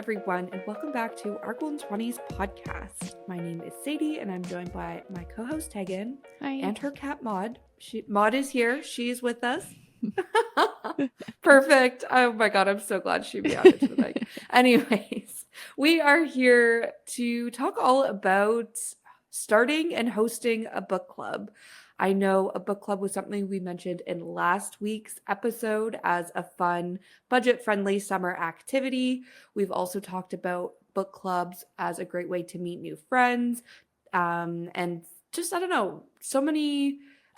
everyone, and welcome back to our Golden 20s podcast. My name is Sadie, and I'm joined by my co-host Tegan. Hi. And her cat Maud. Maud is here. She's with us. Perfect. Oh my god, I'm so glad she meowed to the mic. Anyways, we are here to talk all about starting and hosting a book club. I know a book club was something we mentioned in last week's episode as a fun, budget-friendly summer activity. We've also talked about book clubs as a great way to meet new friends, and just, I don't know,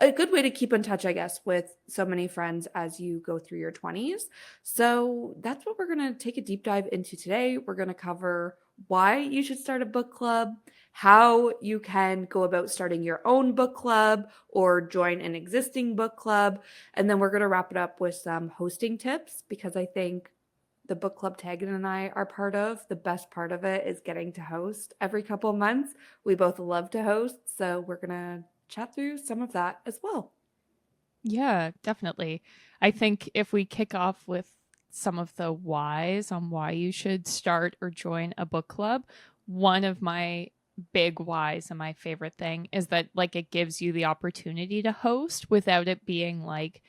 a good way to keep in touch, I guess, with so many friends as you go through your 20s. So that's what we're going to take a deep dive into today. We're going to cover why you should start a book club, how you can go about starting your own book club or join an existing book club. And then we're going to wrap it up with some hosting tips, because I think the book club Tegan and I are part of, the best part of it is getting to host every couple months. We both love to host, so we're going to chat through some of that as well. Yeah, definitely. I think if we kick off with some of the whys on why you should start or join a book club, one of my big whys and my favorite thing is that it gives you the opportunity to host without it being like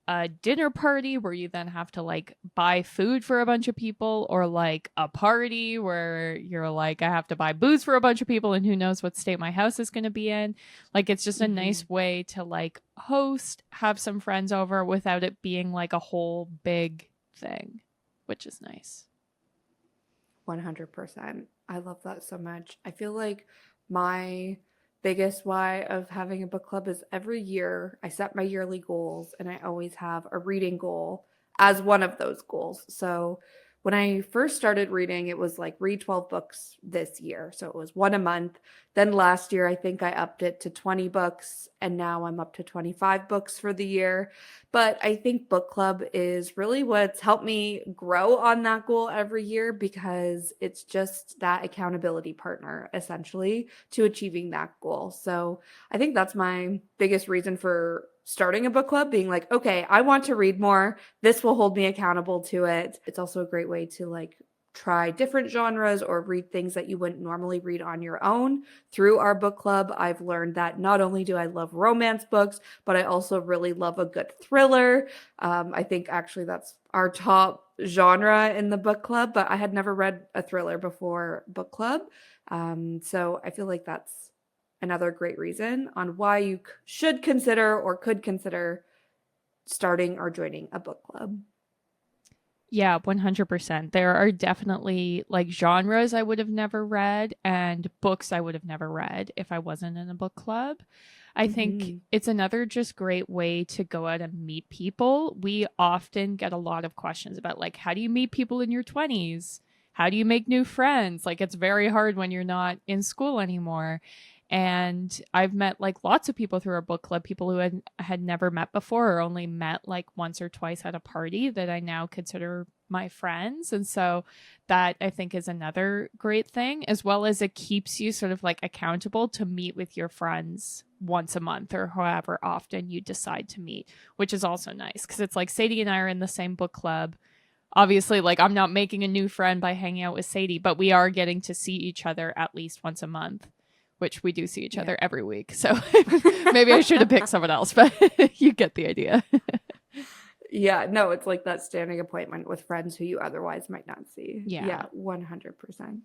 a dinner party where you then have to buy food for a bunch of people, or a party where you're I have to buy booze for a bunch of people and who knows what state my house is going to be in. It's just a nice way to host, have some friends over without it being a whole big thing, which is nice. 100%. I love that so much. I feel like my biggest why of having a book club is every year I set my yearly goals, and I always have a reading goal as one of those goals. So when I first started reading, it was read 12 books this year. So it was one a month. Then last year, I think I upped it to 20 books, and now I'm up to 25 books for the year. But I think book club is really what's helped me grow on that goal every year, because it's just that accountability partner, essentially, to achieving that goal. So I think that's my biggest reason for starting a book club, being okay, I want to read more. This will hold me accountable to it. It's also a great way to try different genres or read things that you wouldn't normally read on your own. Through our book club, I've learned that not only do I love romance books, but I also really love a good thriller. I think actually that's our top genre in the book club, but I had never read a thriller before book club. So I feel like that's another great reason on why you should consider or could consider starting or joining a book club. Yeah, 100%. There are definitely genres I would have never read and books I would have never read if I wasn't in a book club. I think it's another just great way to go out and meet people. We often get a lot of questions about how do you meet people in your 20s? How do you make new friends? It's very hard when you're not in school anymore. And I've met lots of people through our book club, people who had never met before or only met once or twice at a party that I now consider my friends. And so that I think is another great thing, as well as it keeps you sort of accountable to meet with your friends once a month or however often you decide to meet, which is also nice because it's Sadie and I are in the same book club. Obviously, I'm not making a new friend by hanging out with Sadie, but we are getting to see each other at least once a month, which we do see each other every week. So maybe I should have picked someone else, but you get the idea. Yeah, no, it's that standing appointment with friends who you otherwise might not see. Yeah, 100%.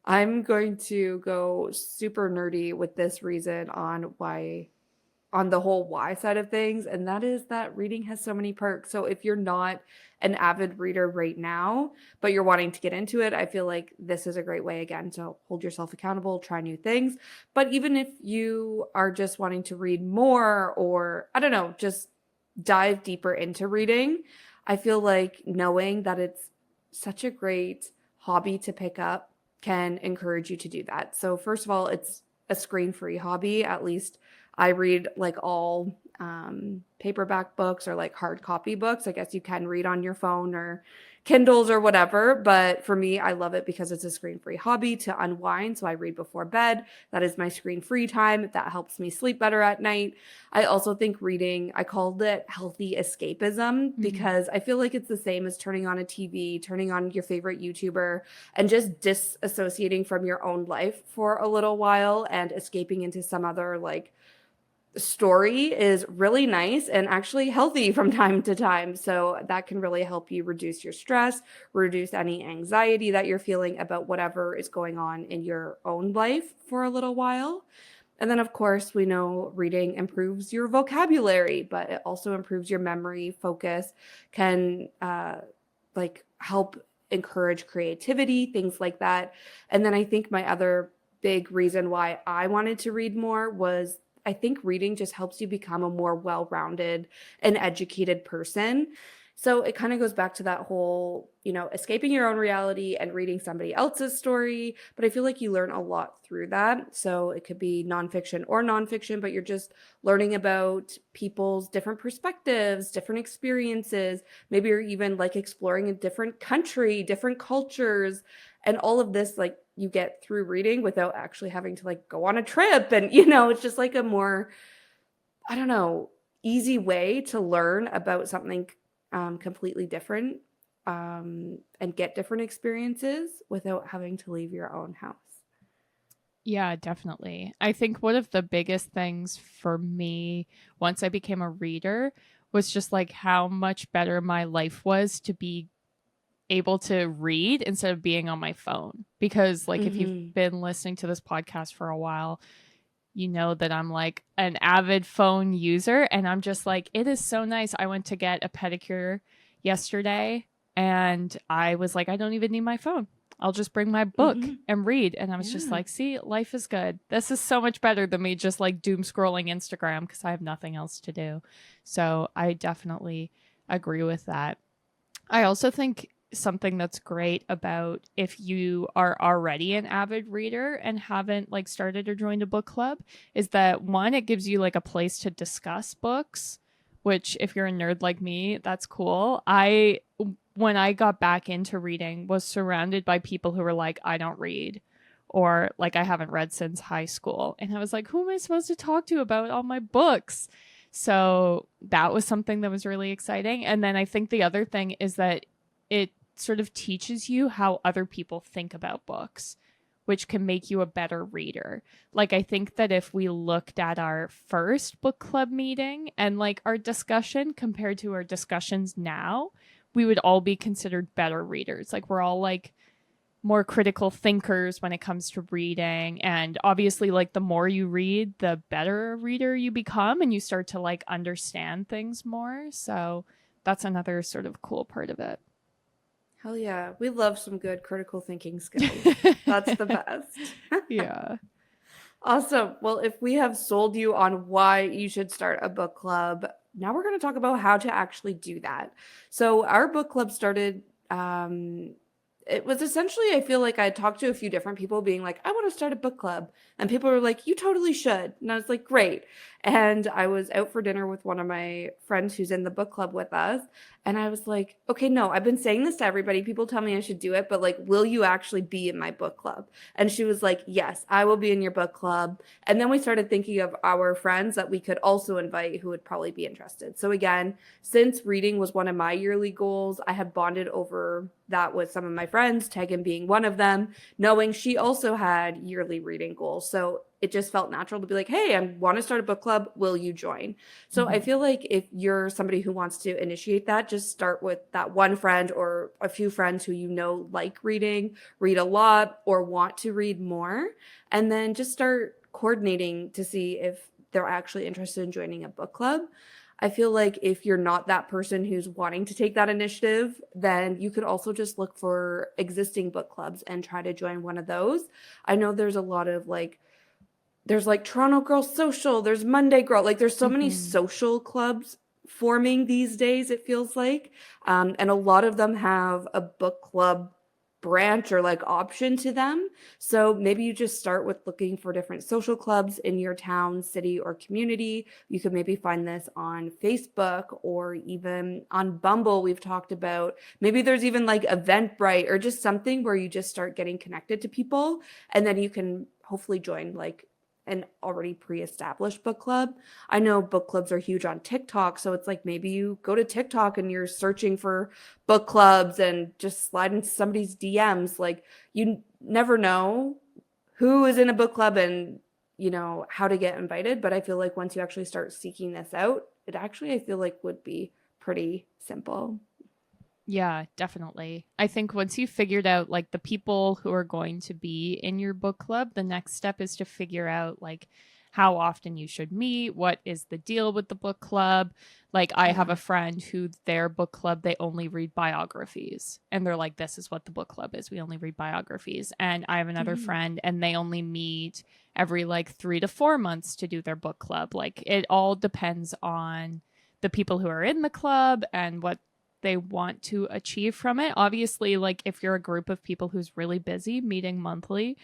I'm going to go super nerdy with this reason on the whole why side of things, and that is that reading has so many perks. So if you're not an avid reader right now, but you're wanting to get into it, I feel like this is a great way, again, to hold yourself accountable, try new things. But even if you are just wanting to read more, or I don't know, just dive deeper into reading, I feel like knowing that it's such a great hobby to pick up can encourage you to do that. So first of all, it's a screen-free hobby. At least I read all paperback books or like hard copy books. I guess you can read on your phone or Kindles or whatever. But for me, I love it because it's a screen-free hobby to unwind. So I read before bed. That is my screen-free time. That helps me sleep better at night. I also think reading, I called it healthy escapism Mhm. because I feel like it's the same as turning on a TV, turning on your favorite YouTuber, and just disassociating from your own life for a little while and escaping into some other like story is really nice and actually healthy from time to time. So that can really help you reduce your stress, reduce any anxiety that you're feeling about whatever is going on in your own life for a little while. And then, of course, we know reading improves your vocabulary, but it also improves your memory, focus, can like help encourage creativity, things like that. And then I think my other big reason why I wanted to read more was I think reading just helps you become a more well-rounded and educated person. So it kind of goes back to that whole, escaping your own reality and reading somebody else's story. But I feel like you learn a lot through that. So it could be nonfiction or nonfiction, but you're just learning about people's different perspectives, different experiences. Maybe you're even like exploring a different country, different cultures, and all of this, like you get through reading without actually having to like go on a trip. And, it's just like a more, I don't know, easy way to learn about something completely different and get different experiences without having to leave your own house. Yeah, definitely. I think one of the biggest things for me once I became a reader was just like how much better my life was to be able to read instead of being on my phone. Because, like, if you've Mm-hmm. been listening to this podcast for a while, you know that I'm like an avid phone user. And I'm just like, it is so nice. I went to get a pedicure yesterday and I was like, I don't even need my phone. I'll just bring my book Mm-hmm. and read. And I was just Yeah. like, see, life is good. This is so much better than me just like doom scrolling Instagram because I have nothing else to do. So I definitely agree with that. I also think something that's great about if you are already an avid reader and haven't like started or joined a book club is that one, it gives you like a place to discuss books, which if you're a nerd like me, that's cool. When I got back into reading was surrounded by people who were like, I don't read or like I haven't read since high school. And I was like, who am I supposed to talk to about all my books? So that was something that was really exciting. And then I think the other thing is that it sort of teaches you how other people think about books, which can make you a better reader. Like, I think that if we looked at our first book club meeting and like our discussion compared to our discussions now, we would all be considered better readers. Like, we're all like more critical thinkers when it comes to reading, and obviously like the more you read the better a reader you become and you start to like understand things more. So that's another sort of cool part of it. Hell yeah. We love some good critical thinking skills. That's the best. Yeah. Awesome. Well, if we have sold you on why you should start a book club, now we're going to talk about how to actually do that. So, our book club started, it was essentially, I feel like I talked to a few different people being like, I want to start a book club. And people were like, you totally should. And I was like, great. And I was out for dinner with one of my friends who's in the book club with us. And I was like, okay, no, I've been saying this to everybody. People tell me I should do it, but like, will you actually be in my book club? And she was like, yes, I will be in your book club. And then we started thinking of our friends that we could also invite who would probably be interested. So again, since reading was one of my yearly goals, I have bonded over that with some of my friends, Tegan being one of them, knowing she also had yearly reading goals. So it just felt natural to be like, hey, I want to start a book club. Will you join? So I Mm-hmm. feel like if you're somebody who wants to initiate that, just start with that one friend or a few friends who like reading, read a lot, or want to read more. And then just start coordinating to see if they're actually interested in joining a book club. I feel like if you're not that person who's wanting to take that initiative, then you could also just look for existing book clubs and try to join one of those. I know there's a lot of like, there's like Toronto Girl Social, there's Monday Girl, like there's so many Mm-hmm. social clubs forming these days, it feels like. And a lot of them have a book club branch or like option to them. So maybe you just start with looking for different social clubs in your town, city, or community. You could maybe find this on Facebook or even on Bumble. We've talked about maybe there's even like Eventbrite or just something where you just start getting connected to people, and then you can hopefully join like an already pre-established book club. I know book clubs are huge on TikTok, so it's like maybe you go to TikTok and you're searching for book clubs and just slide into somebody's DMs. Like you never know who is in a book club and how to get invited, but I feel like once you actually start seeking this out, it actually I feel like would be pretty simple. Yeah, definitely. I think once you figured out like the people who are going to be in your book club, the next step is to figure out like how often you should meet, what is the deal with the book club. Like I have Yeah. a friend who their book club, they only read biographies. And they're like, this is what the book club is. We only read biographies. And I have another Mhm. friend and they only meet every like 3 to 4 months to do their book club. Like it all depends on the people who are in the club and what they want to achieve from it. Obviously, like if you're a group of people who's really busy, meeting monthly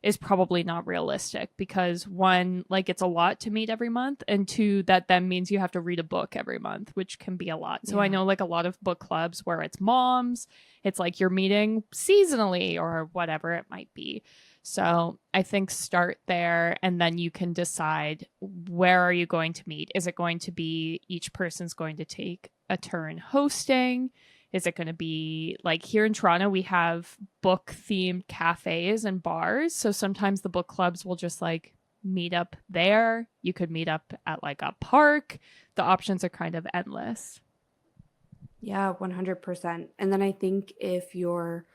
is probably not realistic because one, like it's a lot to meet every month, and two, that then means you have to read a book every month, which can be a lot. So I Yeah. know like a lot of book clubs where it's moms, it's like you're meeting seasonally or whatever it might be. So I think start there and then you can decide where are you going to meet? Is it going to be each person's going to take a turn hosting? Is it going to be like here in Toronto, we have book themed cafes and bars. So sometimes the book clubs will just like meet up there. You could meet up at like a park. The options are kind of endless. Yeah, 100%. And then I think if you're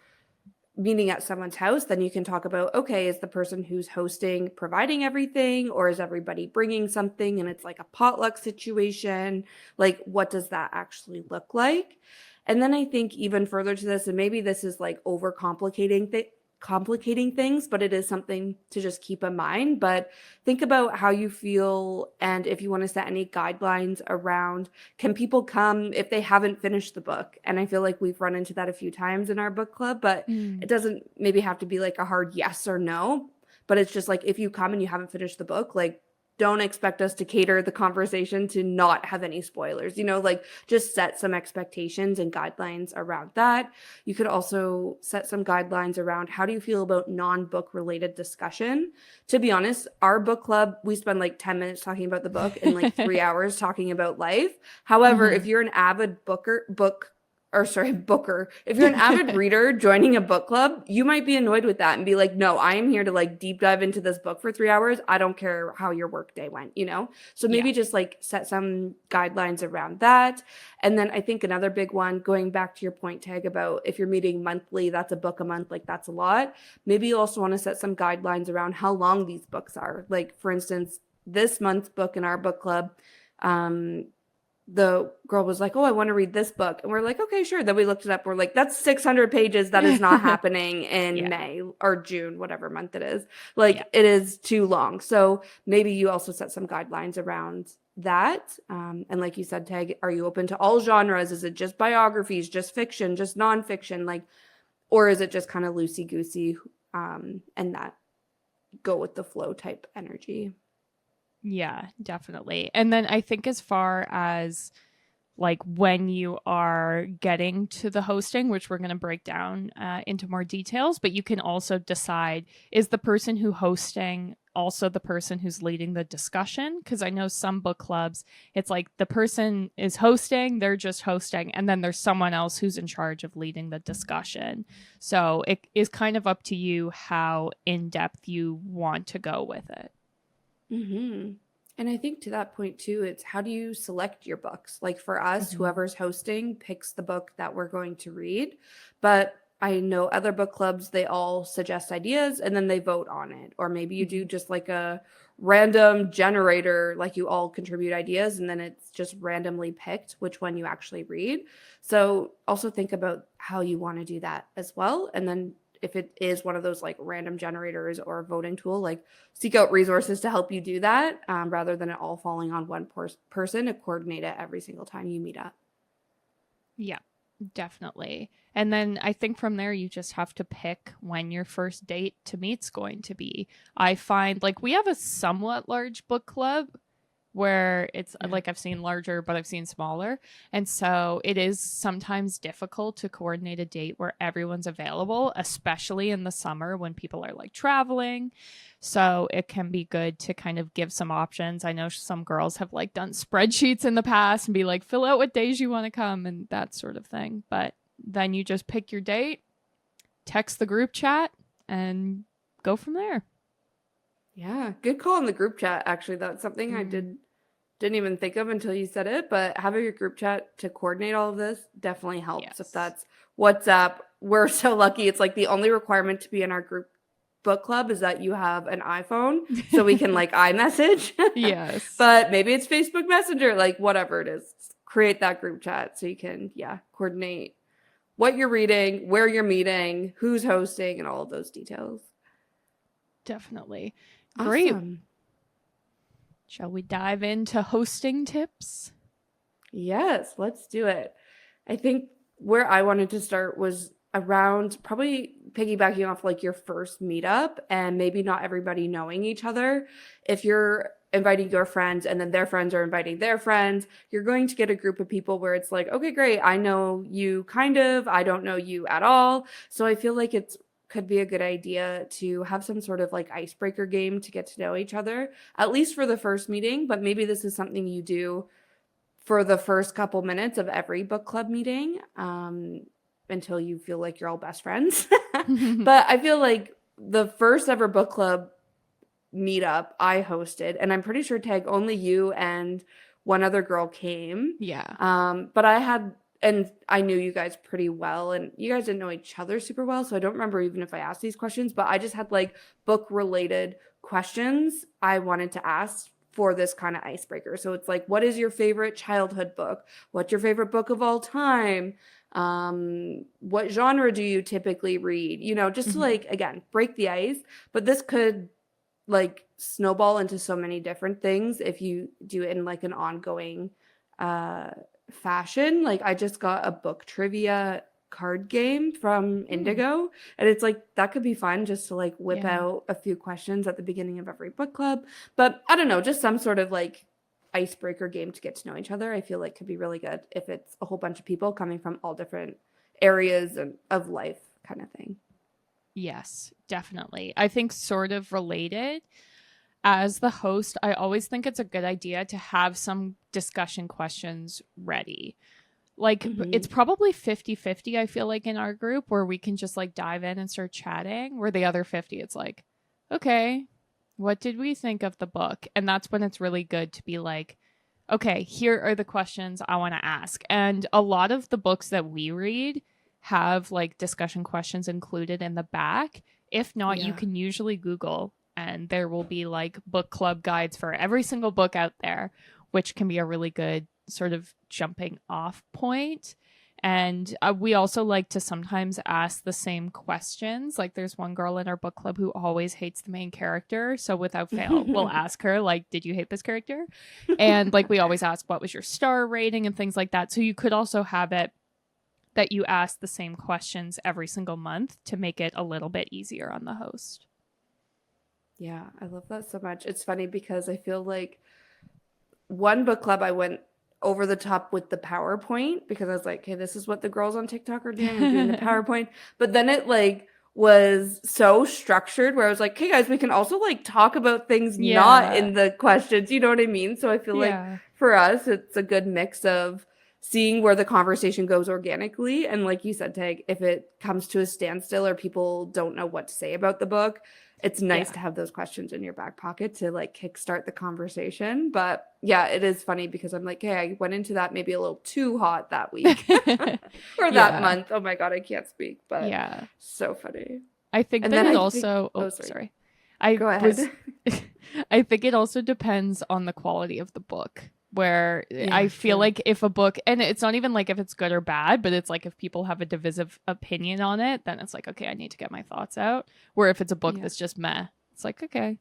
meeting at someone's house, then you can talk about, okay, is the person who's hosting providing everything, or is everybody bringing something and it's like a potluck situation? Like, what does that actually look like? And then I think even further to this, and maybe this is like complicating things, but it is something to just keep in mind. But think about how you feel and if you want to set any guidelines around, can people come if they haven't finished the book? And I feel like we've run into that a few times in our book club, but Mm. it doesn't maybe have to be like a hard yes or no, but it's just like if you come and you haven't finished the book, like don't expect us to cater the conversation to not have any spoilers, like just set some expectations and guidelines around that. You could also set some guidelines around how do you feel about non-book related discussion. To be honest, our book club, we spend like 10 minutes talking about the book and like 3 hours talking about life. However, if Mhm. you're an avid booker, if you're an avid reader joining a book club, you might be annoyed with that and be like, no, I am here to like deep dive into this book for 3 hours. I don't care how your work day went. So Yeah. maybe just like set some guidelines around that. And then I think another big one, going back to your point, Tag, about if you're meeting monthly, that's a book a month, like that's a lot. Maybe you also want to set some guidelines around how long these books are. Like, for instance, this month's book in our book club, um, the girl was like, oh, I want to read this book. And we're like, okay, sure. Then we looked it up. We're like, that's 600 pages. That is not happening in Yeah. May or June, whatever month it is. Yeah. Like, it is too long. So maybe you also set some guidelines around that. And like you said, Tag, are you open to all genres? Is it just biographies, just fiction, just nonfiction? Like, or is it just kind of loosey goosey and that go with the flow type energy? Yeah, definitely. And then I think as far as like when you are getting to the hosting, which we're going to break down into more details, but you can also decide, is the person who hosting also the person who's leading the discussion? Because I know some book clubs, it's like the person is hosting, they're just hosting, and then there's someone else who's in charge of leading the discussion. So it is kind of up to you how in depth you want to go with it. Mm-hmm. And I think to that point too, it's how do you select your books? Like for us, whoever's hosting picks the book that we're going to read. But I know other book clubs, they all suggest ideas and then they vote on it. Or maybe you do Mhm. just like a random generator, like you all contribute ideas and then it's just randomly picked which one you actually read. So also think about how you want to do that as well. And then if it is one of those like random generators or a voting tool, like seek out resources to help you do that rather than it all falling on one person to coordinate it every single time you meet up. Yeah. Definitely. And then I think from there, you just have to pick when your first date to meet's going to be. I find like we have a somewhat large book club where it's Yeah. like I've seen larger, but I've seen smaller. And so it is sometimes difficult to coordinate a date where everyone's available, especially in the summer when people are like traveling. So it can be good to kind of give some options. I know some girls have like done spreadsheets in the past and be like, fill out what days you want to come and that sort of thing. But then you just pick your date, text the group chat, and go from there. Yeah, good call in the group chat. Actually, that's something I didn't even think of until you said it, but having a group chat to coordinate all of this definitely helps. If Yes. that's WhatsApp, we're so lucky. It's like the only requirement to be in our group book club is that you have an iPhone so we can like iMessage. Yes. But maybe it's Facebook Messenger, like whatever it is. Create that group chat so you can, yeah, coordinate what you're reading, where you're meeting, who's hosting, and all of those details. Definitely. Great. Awesome. Shall we dive into hosting tips? Yes, let's do it. I think where I wanted to start was around probably piggybacking off like your first meetup and maybe not everybody knowing each other. If you're inviting your friends and then their friends are inviting their friends, you're going to get a group of people where it's like, okay, great, I know you kind of, I don't know you at all. So I feel like it's could be a good idea to have some sort of like icebreaker game to get to know each other, at least for the first meeting, but maybe this is something you do for the first couple minutes of every book club meeting, until you feel like you're all best friends. But I feel like the first ever book club meetup I hosted, and I'm pretty sure Tag only you and one other girl came. Yeah. But I had, and I knew you guys pretty well, and you guys didn't know each other super well, so I don't remember even if I asked these questions, but I just had like book related questions I wanted to ask for this kind of icebreaker. So it's like, what is your favorite childhood book? What's your favorite book of all time? What genre do you typically read? You know, just to Mhm. like, again, break the ice. But this could like snowball into so many different things if you do it in like an ongoing uh fashion. Like I just got a book trivia card game from Mm, Indigo, and it's like that could be fun just to like whip yeah. out a few questions at the beginning of every book club. But I don't know, just some sort of like icebreaker game to get to know each other. I feel like could be really good if it's a whole bunch of people coming from all different areas of life kind of thing. Yes, definitely. I think sort of related. As the host, I always think it's a good idea to have some discussion questions ready. Like it's Hmm. probably 50-50. I feel like in our group where we can just like dive in and start chatting, where the other 50 it's like, okay, what did we think of the book? And that's when it's really good to be like, okay, here are the questions I want to ask. And a lot of the books that we read have like discussion questions included in the back. If not, you Yeah. can usually Google and there will be like book club guides for every single book out there, which can be a really good sort of jumping off point. And we also like to sometimes ask the same questions. Like, there's one girl in our book club who always hates the main character. So, without fail, we'll ask her, like, did you hate this character? And, like, we always ask, what was your star rating and things like that. So, you could also have it that you ask the same questions every single month to make it a little bit easier on the host. Yeah, I love that so much. It's funny because I feel like one book club I went over the top with the PowerPoint because I was like, hey, this is what the girls on TikTok are doing. I'm doing the PowerPoint. But then it like was so structured where I was like, hey guys, we can also like talk about things not Yeah. in the questions. You know what I mean? So I feel like Yeah. for us, it's a good mix of seeing where the conversation goes organically. And like you said, Tag, if it comes to a standstill or people don't know what to say about the book, it's nice Yeah. to have those questions in your back pocket to like kickstart the conversation. But yeah, it is funny because I'm like, hey, I went into that maybe a little too hot that week or that Yeah. month. Oh my God, I can't speak, but Yeah. so funny. I think And that then it I think, also, oh, oh, sorry, sorry. I go was, ahead. I think it also depends on the quality of the book. Where I Yeah, feel true. like if a book, and it's not even like if it's good or bad, but it's like if people have a divisive opinion on it, then it's like, okay, I need to get my thoughts out. Where if it's a book Yeah, that's just meh, it's like, okay,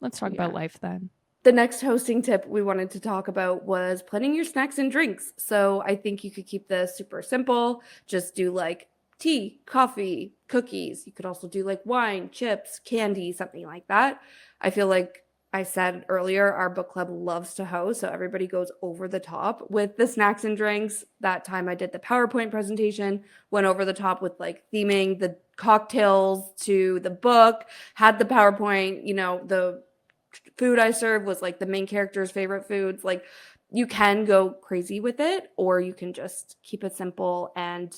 let's talk about yeah. life then. The next hosting tip we wanted to talk about was planning your snacks and drinks. So I think you could keep this super simple. Just do like tea, coffee, cookies. You could also do like wine, chips, candy, something like that. I feel like I said earlier, our book club loves to host. So everybody goes over the top with the snacks and drinks. That time I did the PowerPoint presentation, went over the top with like theming the cocktails to the book, had the PowerPoint, the food I serve was like the main character's favorite foods. Like you can go crazy with it, or you can just keep it simple and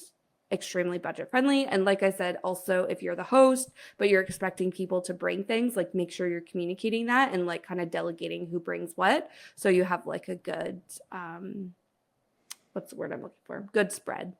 extremely budget friendly. And like I said, also if you're the host, but you're expecting people to bring things, like make sure you're communicating that and like kind of delegating who brings what. So you have like a good, what's the word I'm looking for? Good spread.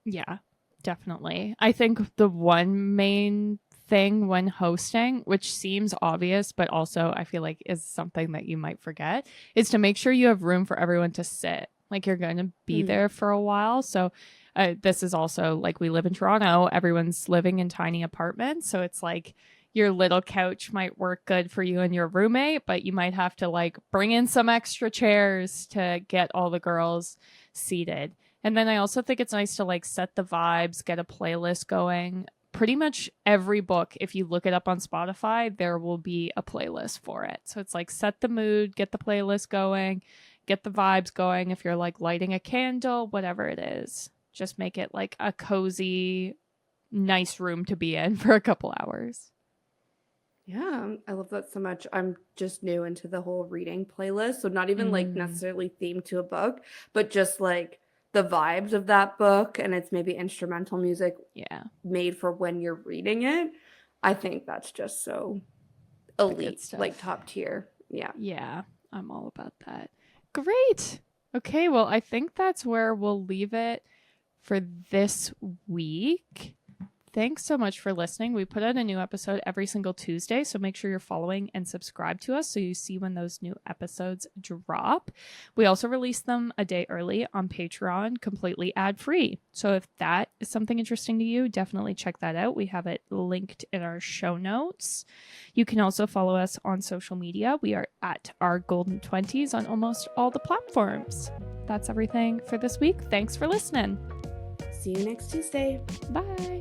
Yeah, definitely. I think the one main thing when hosting, which seems obvious, but also I feel like is something that you might forget, is to make sure you have room for everyone to sit. Like you're going to be there for a while. So this is also like we live in Toronto. Everyone's living in tiny apartments. So it's like your little couch might work good for you and your roommate, but you might have to like bring in some extra chairs to get all the girls seated. And then I also think it's nice to like set the vibes, get a playlist going. Pretty much every book, if you look it up on Spotify, there will be a playlist for it. So it's like set the mood, get the playlist going, get the vibes going. If you're like lighting a candle, whatever it is, just make it like a cozy, nice room to be in for a couple hours. Yeah, I love that so much. I'm just new into the whole reading playlist. So not even like necessarily themed to a book, but just like the vibes of that book, and it's maybe instrumental music made for when you're reading it. I think that's just so elite, like top tier. Yeah, I'm all about that. Great. Okay, well, I think that's where we'll leave it for this week. Thanks so much for listening. We put out a new episode every single Tuesday, so make sure you're following and subscribe to us so you see when those new episodes drop. We also release them a day early on Patreon, completely ad-free. So if that is something interesting to you, definitely check that out. We have it linked in our show notes. You can also follow us on social media. We are at our Golden 20s on almost all the platforms. That's everything for this week. Thanks for listening. See you next Tuesday. Bye.